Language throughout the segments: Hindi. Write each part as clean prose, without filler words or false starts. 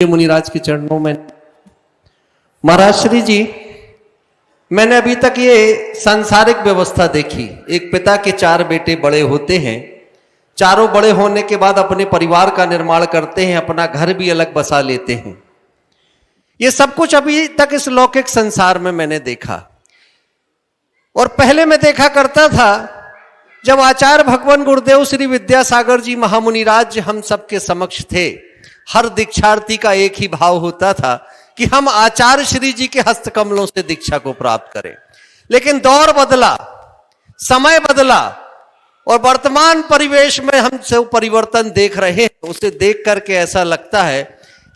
मुनिराज के चरणों में। महाराज श्री जी, मैंने अभी तक ये सांसारिक व्यवस्था देखी। एक पिता के 4 बेटे बड़े होते हैं, चारों बड़े होने के बाद अपने परिवार का निर्माण करते हैं, अपना घर भी अलग बसा लेते हैं। ये सब कुछ अभी तक इस लौकिक संसार में मैंने देखा। और पहले मैं देखा करता था जब आचार्य भगवान गुरुदेव श्री विद्यासागर जी महामुनिराज हम सबके समक्ष थे, हर दीक्षार्थी का एक ही भाव होता था कि हम आचार्य श्री जी के हस्तकमलों से दीक्षा को प्राप्त करें। लेकिन दौर बदला, समय बदला और वर्तमान परिवेश में हम जो परिवर्तन देख रहे हैं उसे देख करके ऐसा लगता है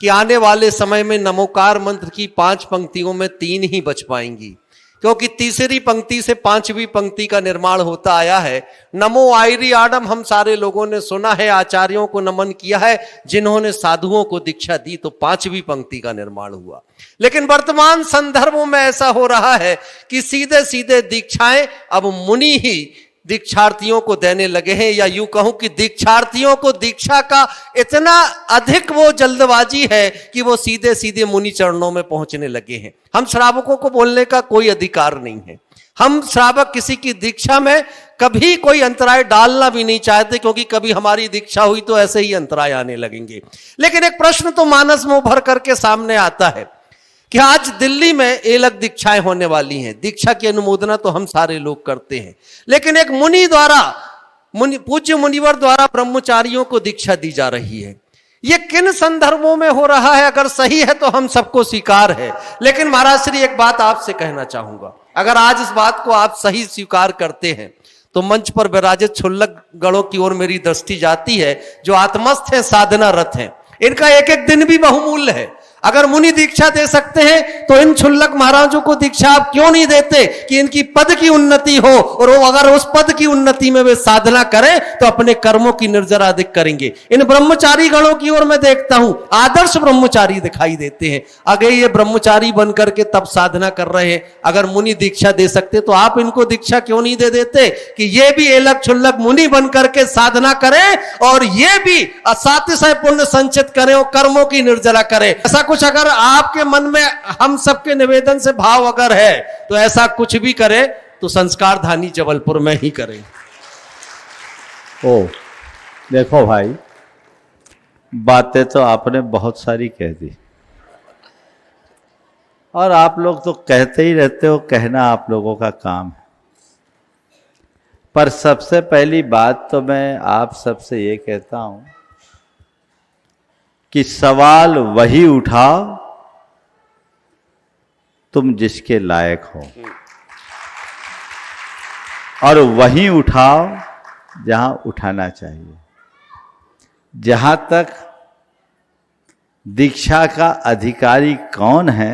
कि आने वाले समय में नमोकार मंत्र की 5 पंक्तियों में 3 ही बच पाएंगी, क्योंकि तीसरी पंक्ति से 5वीं पंक्ति का निर्माण होता आया है। नमो आयरी आडम हम सारे लोगों ने सुना है, आचार्यों को नमन किया है जिन्होंने साधुओं को दीक्षा दी, तो 5वीं पंक्ति का निर्माण हुआ। लेकिन वर्तमान संदर्भों में ऐसा हो रहा है कि सीधे सीधे दीक्षाएं अब मुनि ही दीक्षार्थियों को देने लगे हैं, या यूं कहूं कि दीक्षार्थियों को दीक्षा का इतना अधिक वो जल्दबाजी है कि वो सीधे सीधे मुनि चरणों में पहुंचने लगे हैं। हम श्रावकों को बोलने का कोई अधिकार नहीं है। हम श्रावक किसी की दीक्षा में कभी कोई अंतराय डालना भी नहीं चाहते, क्योंकि कभी हमारी दीक्षा हुई तो ऐसे ही अंतराय आने लगेंगे। लेकिन एक प्रश्न तो मानस में उभर करके सामने आता है कि आज दिल्ली में एलग दीक्षाएं होने वाली हैं। दीक्षा की अनुमोदना तो हम सारे लोग करते हैं, लेकिन एक मुनि द्वारा, पूज्य मुनिवर द्वारा ब्रह्मचारियों को दीक्षा दी जा रही है। ये किन संदर्भों में हो रहा है? अगर सही है तो हम सबको स्वीकार है, लेकिन महाराज श्री एक बात आपसे कहना चाहूंगा। अगर आज इस बात को आप सही स्वीकार करते हैं तो मंच पर विराजित क्षुल्लक गणों की ओर मेरी दृष्टि जाती है, जो आत्मस्थ हैं, साधना रत हैं। इनका एक एक दिन भी बहुमूल्य है। अगर मुनि दीक्षा दे सकते हैं तो इन क्षुल्लक महाराजों को दीक्षा आप क्यों नहीं देते कि इनकी पद की उन्नति हो, और वो अगर उस पद की उन्नति में वे साधना करें तो अपने कर्मों की निर्जरा अधिक करेंगे। इन ब्रह्मचारी गणों की ओर मैं देखता हूं, आदर्श ब्रह्मचारी दिखाई देते हैं। अगर ये ब्रह्मचारी बनकर के तब साधना कर रहे हैं, अगर मुनि दीक्षा दे सकते तो आप इनको दीक्षा क्यों नहीं दे देते कि ये भी एलक क्षुल्लक मुनि बनकर के साधना करें और ये भी असातिशय पुण्य संचित करें और कर्मों की निर्जरा करें। ऐसा कुछ अगर आपके मन में हम सबके निवेदन से भाव अगर है तो ऐसा कुछ भी करे तो संस्कार धानी जबलपुर में ही करें। ओ देखो भाई, बातें तो आपने बहुत सारी कह दी और आप लोग तो कहते ही रहते हो, कहना आप लोगों का काम है। पर सबसे पहली बात तो मैं आप सबसे ये कहता हूं कि सवाल वही उठाओ तुम जिसके लायक हो, और वही उठाओ जहां उठाना चाहिए। जहां तक दीक्षा का अधिकारी कौन है,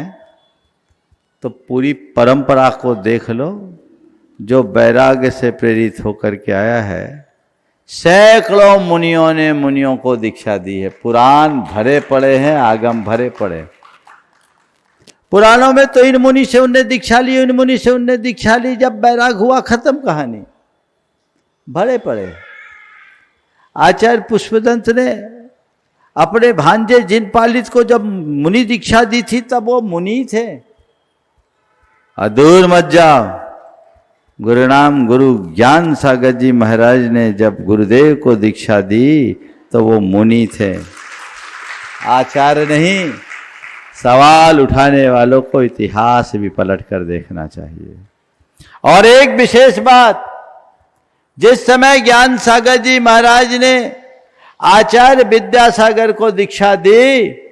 तो पूरी परंपरा को देख लो। जो वैराग्य से प्रेरित होकर के आया है, सैकड़ों मुनियों ने मुनियों को दीक्षा दी है। पुराण भरे पड़े हैं, आगम भरे पड़े। पुराणों में तो इन मुनि से उनने दीक्षा ली, इन मुनि से उनने दीक्षा ली, जब वैराग हुआ खत्म कहानी, भरे पड़े। आचार्य पुष्पदंत ने अपने भांजे जिनपालित को जब मुनि दीक्षा दी थी तब वो मुनि थे। अदूर मत जाओ, गुरुनाम गुरु ज्ञान सागर जी महाराज ने जब गुरुदेव को दीक्षा दी तो वो मुनि थे, आचार्य नहीं। सवाल उठाने वालों को इतिहास भी पलट कर देखना चाहिए। और एक विशेष बात, जिस समय ज्ञान सागर जी महाराज ने आचार्य विद्यासागर को दीक्षा दी,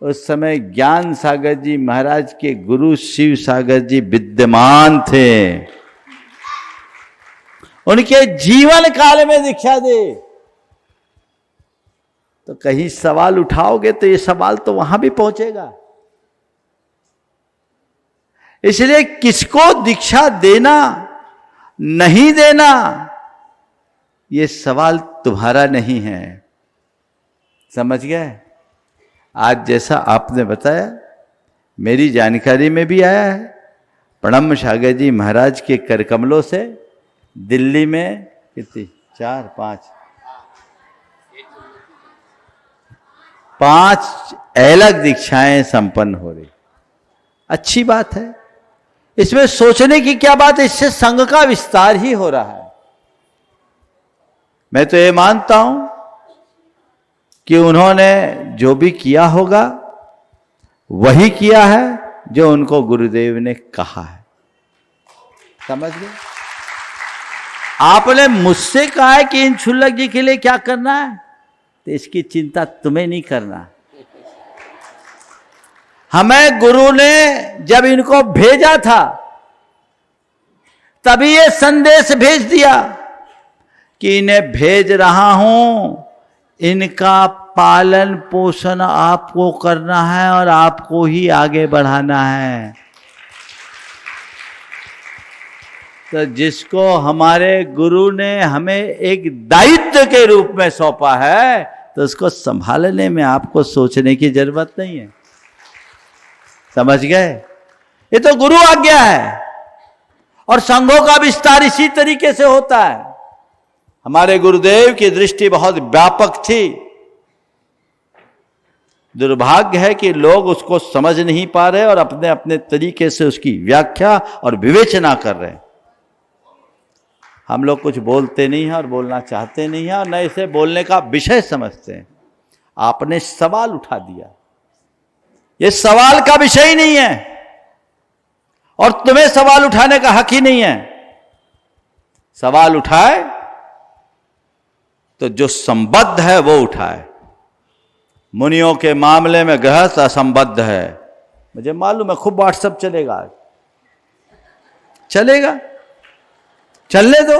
उस समय ज्ञान सागर जी महाराज के गुरु शिव सागर जी विद्यमान थे। उनके जीवन काल में दीक्षा दे। तो कहीं सवाल उठाओगे तो ये सवाल तो वहां भी पहुंचेगा। इसलिए किसको दीक्षा देना नहीं देना, ये सवाल तुम्हारा नहीं है। समझ गए? आज जैसा आपने बताया, मेरी जानकारी में भी आया है, प्रणम सागर जी महाराज के करकमलों से दिल्ली में कितनी 4-5 5 अलग दीक्षाएं संपन्न हो रही। अच्छी बात है, इसमें सोचने की क्या बात है, इससे संघ का विस्तार ही हो रहा है। मैं तो ये मानता हूं कि उन्होंने जो भी किया होगा वही किया है जो उनको गुरुदेव ने कहा है। समझ गए? आपने मुझसे कहा है कि इन क्षुल्लक जी के लिए क्या करना है, तो इसकी चिंता तुम्हें नहीं करना। हमें गुरु ने जब इनको भेजा था तभी ये संदेश भेज दिया कि इन्हें भेज रहा हूं, इनका पालन पोषण आपको करना है और आपको ही आगे बढ़ाना है। तो जिसको हमारे गुरु ने हमें एक दायित्व के रूप में सौंपा है, तो उसको संभालने में आपको सोचने की जरूरत नहीं है। समझ गए? ये तो गुरु आज्ञा है और संघों का विस्तार इसी तरीके से होता है। हमारे गुरुदेव की दृष्टि बहुत व्यापक थी। दुर्भाग्य है कि लोग उसको समझ नहीं पा रहे और अपने अपने तरीके से उसकी व्याख्या और विवेचना कर रहे हैं। हम लोग कुछ बोलते नहीं हैं और बोलना चाहते नहीं हैं और न इसे बोलने का विषय समझते हैं। आपने सवाल उठा दिया, ये सवाल का विषय ही नहीं है और तुम्हें सवाल उठाने का हक ही नहीं है। सवाल उठाए तो जो संबद्ध है वो उठाए। मुनियों के मामले में गृहस्थ असंबद्ध है, मुझे मालूम है। खूब व्हाट्सएप चलेगा, चलेगा, चलने दो,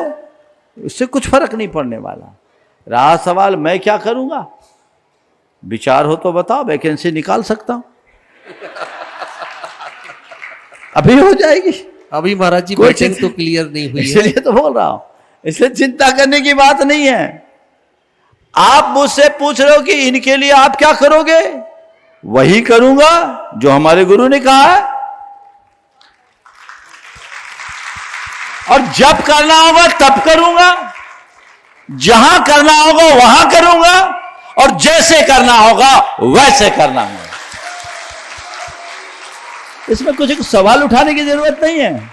उससे कुछ फर्क नहीं पड़ने वाला। रहा सवाल मैं क्या करूंगा, विचार हो तो बताओ, वैकेंसी निकाल सकता हूं। अभी हो जाएगी। अभी महाराज जी मीटिंग तो क्लियर नहीं हुई है, इसलिए तो बोल रहा हूं, इसलिए चिंता करने की बात नहीं है। आप मुझसे पूछ रहे हो कि इनके लिए आप क्या करोगे, वही करूंगा जो हमारे गुरु ने कहा है। और जब करना होगा तब करूंगा, जहां करना होगा वहां करूंगा और जैसे करना होगा वैसे करना होगा। इसमें कुछ सवाल उठाने की जरूरत नहीं है,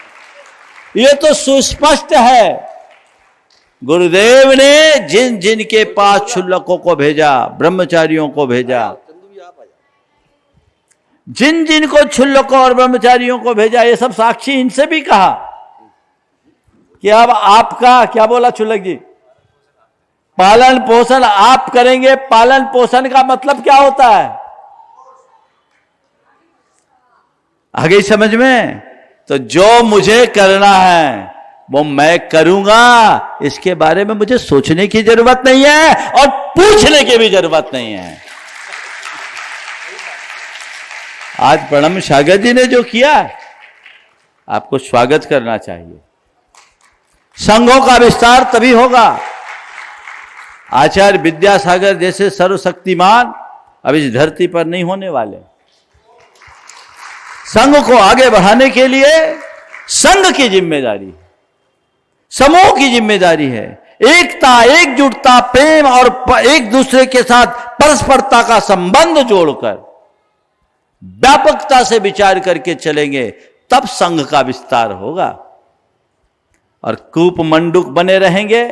यह तो सुस्पष्ट है। गुरुदेव ने जिन जिन के पास क्षुल्लकों को भेजा, ब्रह्मचारियों को भेजा, जिन जिन को क्षुल्लकों और ब्रह्मचारियों को भेजा, ये सब साक्षी। इनसे भी कहा कि अब आपका क्या बोला क्षुल्लक जी, पालन पोषण आप करेंगे। पालन पोषण का मतलब क्या होता है, आ गई समझ में? तो जो मुझे करना है वो मैं करूंगा, इसके बारे में मुझे सोचने की जरूरत नहीं है और पूछने की भी जरूरत नहीं है। आज प्रणम सागर जी ने जो किया, आपको स्वागत करना चाहिए। संघों का विस्तार तभी होगा, आचार्य विद्यासागर जैसे सर्वशक्तिमान अब इस धरती पर नहीं होने वाले। संघ को आगे बढ़ाने के लिए संघ की जिम्मेदारी है, समूह की जिम्मेदारी है। एकता, एकजुटता, प्रेम और एक दूसरे के साथ परस्परता का संबंध जोड़कर व्यापकता से विचार करके चलेंगे, तब संघ का विस्तार होगा। और कूप मंडूक बने रहेंगे,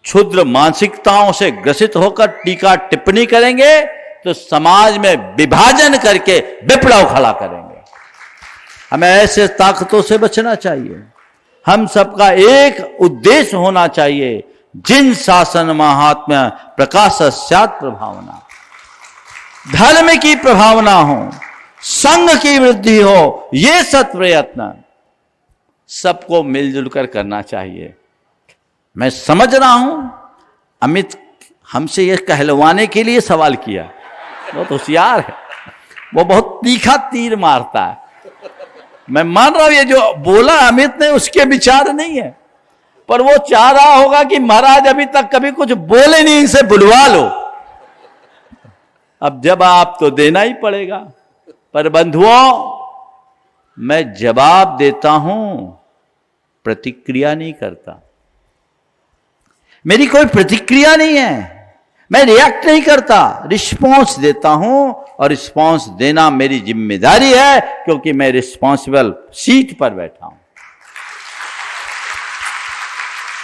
क्षुद्र मानसिकताओं से ग्रसित होकर टीका टिप्पणी करेंगे, तो समाज में विभाजन करके विप्लव खड़ा करेंगे। हमें ऐसे ताकतों से बचना चाहिए। हम सबका एक उद्देश्य होना चाहिए, जिन शासन महात्म्य प्रकाश स्यात् प्रभावना, धर्म की प्रभावना हो, संघ की वृद्धि हो, ये सत प्रयत्न सबको मिलजुल कर करना चाहिए। मैं समझ रहा हूं अमित हमसे यह कहलवाने के लिए सवाल किया, बहुत होशियार है, वो बहुत तीखा तीर मारता है। मैं मान रहा हूं ये जो बोला अमित ने उसके विचार नहीं है, पर वो चाह रहा होगा कि महाराज अभी तक कभी कुछ बोले नहीं, इनसे बुलवा लो। अब जवाब तो देना ही पड़ेगा। पर बंधुओं, मैं जवाब देता हूं, प्रतिक्रिया नहीं करता। मेरी कोई प्रतिक्रिया नहीं है, मैं रिएक्ट नहीं करता, रिस्पॉन्स देता हूं, और रिस्पॉन्स देना मेरी जिम्मेदारी है, क्योंकि मैं रिस्पॉन्सिबल सीट पर बैठा हूं।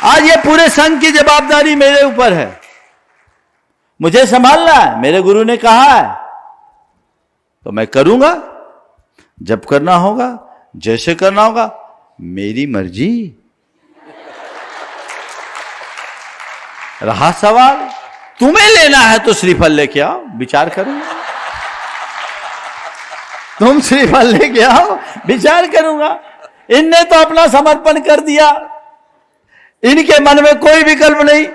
आज ये पूरे संघ की जवाबदारी मेरे ऊपर है, मुझे संभालना है। मेरे गुरु ने कहा है तो मैं करूंगा, जब करना होगा, जैसे करना होगा, मेरी मर्जी। रहा सवाल, तुम्हें लेना है तो श्रीफल लेके आओ, विचार करूंगा। तुम श्रीफल लेके आओ, विचार करूंगा। इनने तो अपना समर्पण कर दिया, इनके मन में कोई विकल्प नहीं,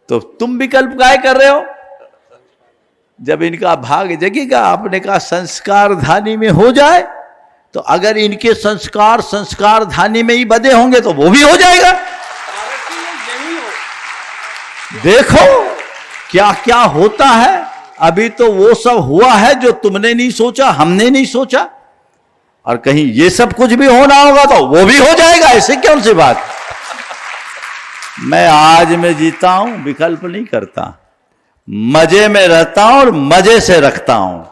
तो तुम विकल्प काय कर रहे हो? जब इनका भाग जगेगा, आपने कहा संस्कार धानी में हो जाए, तो अगर इनके संस्कार धानी में ही बदे होंगे तो वो भी हो जाएगा। देखो क्या क्या होता है। अभी तो वो सब हुआ है जो तुमने नहीं सोचा, हमने नहीं सोचा, और कहीं ये सब कुछ भी होना होगा तो वो भी हो जाएगा। ऐसे कौन सी बात? मैं आज में जीता हूं, विकल्प नहीं करता, मजे में रहता हूं और मजे से रखता हूं।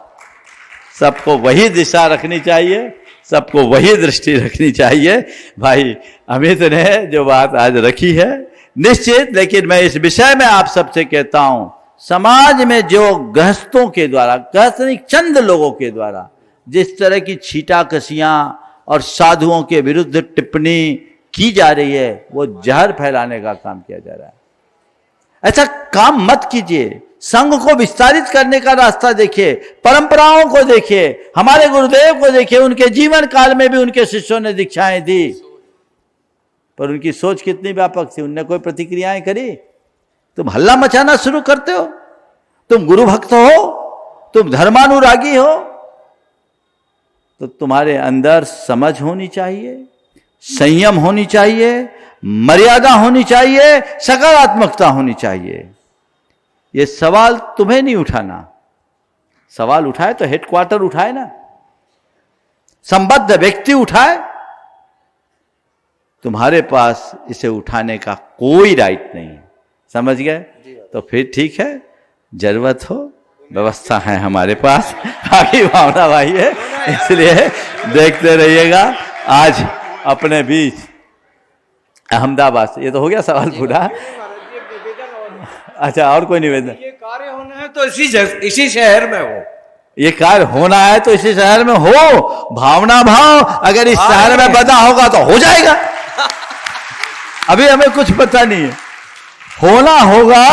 सबको वही दिशा रखनी चाहिए, सबको वही दृष्टि रखनी चाहिए। भाई अमित ने जो बात आज रखी है निश्चित, लेकिन मैं इस विषय में आप सबसे कहता हूं, समाज में जो गृहस्थों के द्वारा, गृहस्थ नहीं, चंद लोगों के द्वारा जिस तरह की छीटाकसियां और साधुओं के विरुद्ध टिप्पणी की जा रही है, वो जहर फैलाने का काम किया जा रहा है। ऐसा काम मत कीजिए। संघ को विस्तारित करने का रास्ता देखिए, परंपराओं को देखिए, हमारे गुरुदेव को देखिए। उनके जीवन काल में भी उनके शिष्यों ने दीक्षाएं दी, पर उनकी सोच कितनी व्यापक थी, उनने कोई प्रतिक्रियाएं करी? तुम हल्ला मचाना शुरू करते हो, तुम गुरु भक्त हो, तुम धर्मानुरागी हो, तो तुम्हारे अंदर समझ होनी चाहिए, संयम होनी चाहिए, मर्यादा होनी चाहिए, सकारात्मकता होनी चाहिए। ये सवाल तुम्हें नहीं उठाना, सवाल उठाए तो हेडक्वार्टर उठाए ना, संबद्ध व्यक्ति उठाए। तुम्हारे पास इसे उठाने का कोई राइट नहीं है, समझ गए? तो फिर ठीक है, जरूरत हो व्यवस्था है हमारे पास, बाकी भावना भाई है, इसलिए देखते रहिएगा। आज अपने बीच अहमदाबाद से, ये तो हो गया सवाल पूरा। अच्छा, और कोई निवेदन? ये कार्य होना है तो इसी शहर में हो, ये कार्य होना है तो इसी शहर में हो। भावना भाव अगर इस शहर में बदा होगा तो हो जाएगा। अभी हमें कुछ पता नहीं है, होना होगा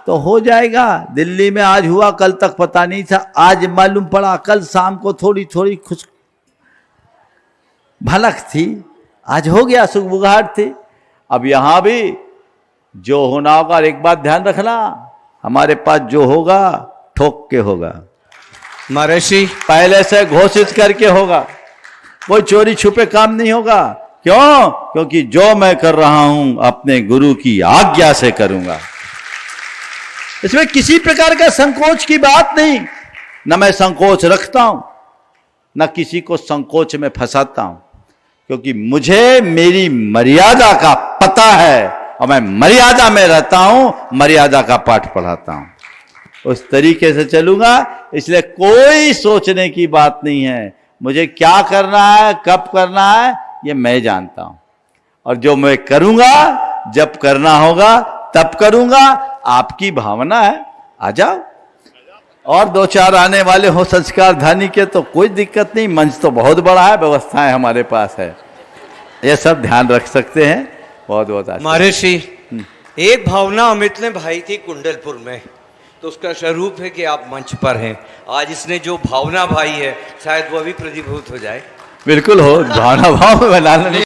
तो हो जाएगा। दिल्ली में आज हुआ, कल तक पता नहीं था, आज मालूम पड़ा, कल शाम को थोड़ी थोड़ी खुश भनक थी, आज हो गया, सुगबुगाहट थी। अब यहां भी जो होना होगा, एक बात ध्यान रखना, हमारे पास जो होगा ठोक के होगा, महर्षि पहले से घोषित करके होगा, कोई चोरी छुपे काम नहीं होगा। क्यों? क्योंकि जो मैं कर रहा हूं अपने गुरु की आज्ञा से करूंगा। इसमें किसी प्रकार का संकोच की बात नहीं, न मैं संकोच रखता हूं, न किसी को संकोच में फंसाता हूं, क्योंकि मुझे मेरी मर्यादा का पता है और मैं मर्यादा में रहता हूं, मर्यादा का पाठ पढ़ाता हूं, उस तरीके से चलूंगा। इसलिए कोई सोचने की बात नहीं है, मुझे क्या करना है, कब करना है, ये मैं जानता हूं, और जो मैं करूंगा, जब करना होगा तब करूंगा। आपकी भावना है, आ जाओ, और दो चार आने वाले हो संस्कार धानी के तो कोई दिक्कत नहीं, मंच तो बहुत बड़ा है, व्यवस्थाएं हमारे पास है, ये सब ध्यान रख सकते हैं। बहुत बहुत अच्छा। महर्षि, एक भावना अमित ने भाई थी कुंडलपुर में, तो उसका स्वरूप है कि आप मंच पर हैं। आज इसने जो भावना भाई है, शायद वो भी प्रतिभूत हो जाए। बिल्कुल हो, भावना भाव में बनाना नहीं।